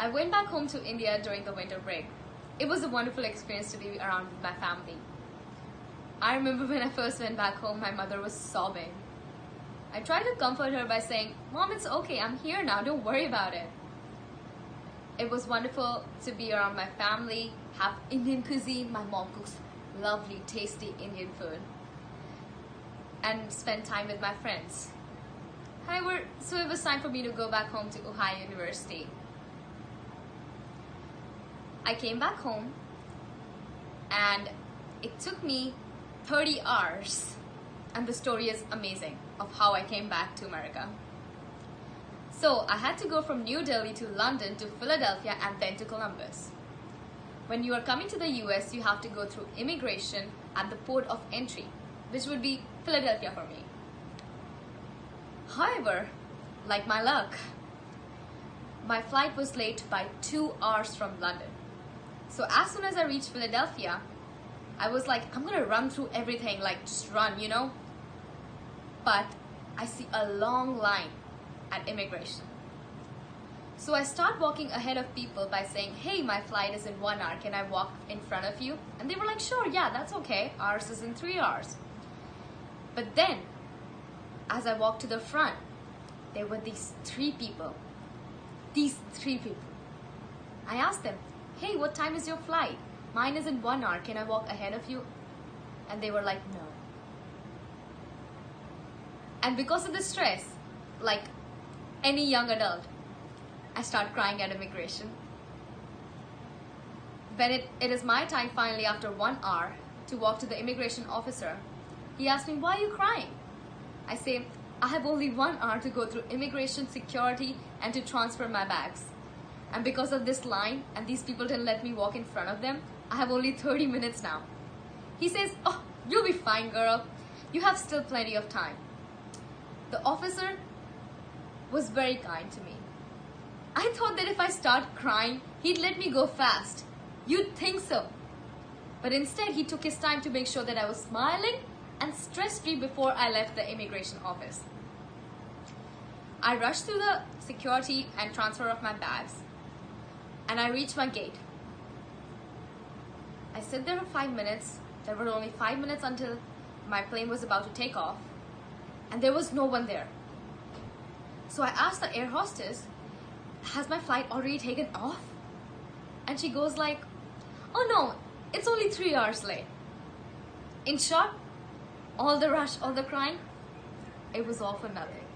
I went back home to India during the winter break. It was a wonderful experience to be around with my family. I remember when I first went back home, my mother was sobbing. I tried to comfort her by saying, "Mom, it's okay, I'm here now, don't worry about it." It was wonderful to be around my family, have Indian cuisine. My mom cooks lovely, tasty Indian food, and spend time with my friends. However, so it was time for me to go back home to Ohio University. I came back home and it took me 30 hours, and the story is amazing of how I came back to America. So I had to go from New Delhi to London to Philadelphia and then to Columbus. When you are coming to the US, you have to go through immigration at the port of entry, which would be Philadelphia for me. However, like my luck, my flight was late by 2 hours from London. So as soon as I reached Philadelphia, I was like, I'm gonna run through everything, like just run, you know? But I see a long line at immigration. So I start walking ahead of people by saying, "Hey, my flight is in 1 hour, can I walk in front of you?" And they were like, "Sure, yeah, that's okay. Ours is in 3 hours. But then, as I walked to the front, there were these three people. I asked them, "Hey, what time is your flight? Mine is in 1 hour, can I walk ahead of you?" And they were like, "No." And because of the stress, like any young adult, I start crying at immigration. When it is my time finally after 1 hour to walk to the immigration officer, he asked me, "Why are you crying?" I say, "I have only 1 hour to go through immigration, security, and to transfer my bags. And because of this line and these people didn't let me walk in front of them, I have only 30 minutes now." He says, "Oh, you'll be fine, girl. You have still plenty of time." The officer was very kind to me. I thought that if I start crying, he'd let me go fast. You'd think so. But instead, he took his time to make sure that I was smiling and stress-free before I left the immigration office. I rushed through the security and transfer of my bags, and I reached my gate. I sat there for 5 minutes. There were only 5 minutes until my plane was about to take off, and there was no one there. So I asked the air hostess, "Has my flight already taken off?" And she goes like, "Oh no, it's only 3 hours late." In short, all the rush, all the crying, it was all for nothing.